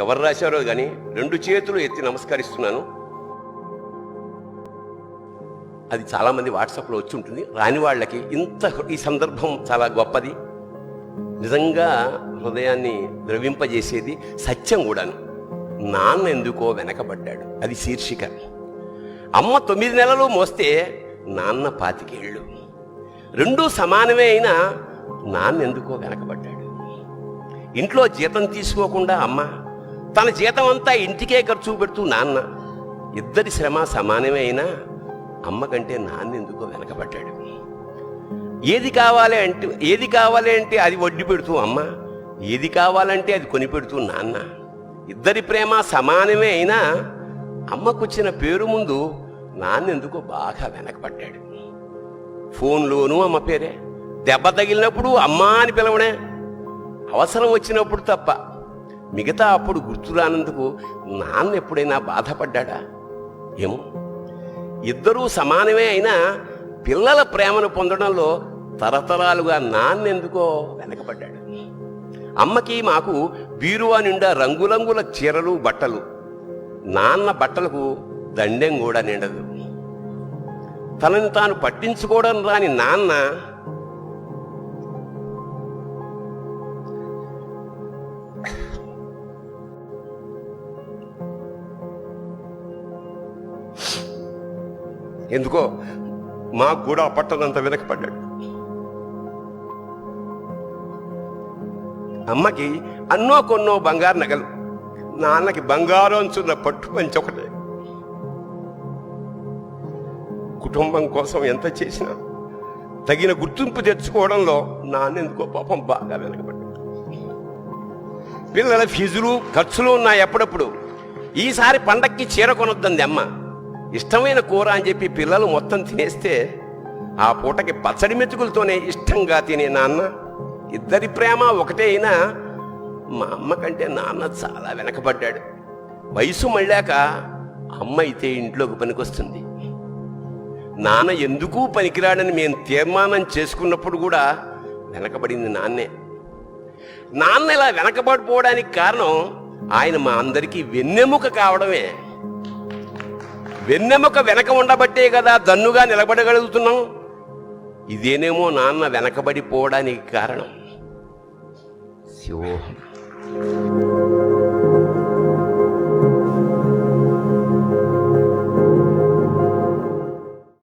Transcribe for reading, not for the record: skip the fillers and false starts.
ఎవరు రాశారో కానీ 2 చేతులు ఎత్తి నమస్కరిస్తున్నాను. అది చాలామంది వాట్సాప్లో వచ్చి ఉంటుంది. రాని వాళ్ళకి ఈ సందర్భం చాలా గొప్పది, నిజంగా హృదయాన్ని ద్రవింపజేసేది, సత్యం కూడాను. నాన్న ఎందుకో వెనకబడ్డాడు, అది శీర్షిక. అమ్మ 9 నెలలు మోస్తే నాన్న 25 ఏళ్ళు. రెండూ సమానమే అయినా నాన్న ఎందుకో వెనకబడ్డాడు. ఇంట్లో జీతం తీసుకోకుండా అమ్మ, తన జీతం అంతా ఇంటికే ఖర్చు పెడుతూ నాన్న, ఇద్దరి శ్రమ సమానమే అయినా అమ్మ కంటే నాన్న ఎందుకో వెనకబడ్డాడు. ఏది కావాలి అంటే అది వడ్డీ పెడుతూ అమ్మ, ఏది కావాలంటే అది కొని పెడుతూ నాన్న, ఇద్దరి ప్రేమ సమానమే అయినా అమ్మకొచ్చిన పేరు ముందు నాన్న ఎందుకో బాగా వెనకబడ్డాడు. ఫోన్లోనూ అమ్మ పేరే, దెబ్బ తగిలినప్పుడు అమ్మా అని పిలవడే, అవసరం వచ్చినప్పుడు తప్ప మిగతా అప్పుడు గుర్తురానందుకు నాన్న ఎప్పుడైనా బాధపడ్డా ఏమో. ఇద్దరూ సమానమే అయినా పిల్లల ప్రేమను పొందడంలో తరతరాలుగా నాన్న ఎందుకో వెనకబడ్డాడు. అమ్మకి మాకు బీరువా నిండా రంగురంగుల చీరలు బట్టలు, నాన్న బట్టలకు దండెం కూడా నిండదు. తనని తాను పట్టించుకోవడం రాని నాన్న ఎందుకో మాకు కూడా పట్టనంత వెనకపడ్డాడు. అమ్మకి అన్నో కొన్నో బంగారు నగలు, నాన్నకి బంగారం అంచున్న పట్టు పంచి ఒకటే. కుటుంబం కోసం ఎంత చేసినా తగిన గుర్తింపు తెచ్చుకోవడంలో నాన్నెందుకో పాపం బాగా వెనకబడ్డాడు. పిల్లల ఫీజులు ఖర్చులు ఉన్నాయి. ఎప్పుడప్పుడు ఈసారి పండక్కి చీర కొనొద్దంది అమ్మ. ఇష్టమైన కూర అని చెప్పి పిల్లలు మొత్తం తినేస్తే ఆ పూటకి పచ్చడి మెతుకులతోనే ఇష్టంగా తినే నాన్న, ఇద్దరి ప్రేమ ఒకటే అయినా మా అమ్మ కంటే నాన్న చాలా వెనకబడ్డాడు. వయసు మళ్ళాక అమ్మ అయితే ఇంట్లోకి పనికొస్తుంది, నాన్న ఎందుకు పనికిరాడని మేము తీర్మానం చేసుకున్నప్పుడు కూడా వెనకబడింది నాన్నే. నాన్న ఇలా వెనకబడిపోవడానికి కారణం ఆయన మా అందరికీ వెన్నెముక కావడమే. వెన్నెముక వెనక ఉండబట్టే కదా దన్నుగా నిలబడగలుగుతున్నాం. ఇదేనేమో నాన్న వెనకబడిపోవడానికి కారణం. శివోహం.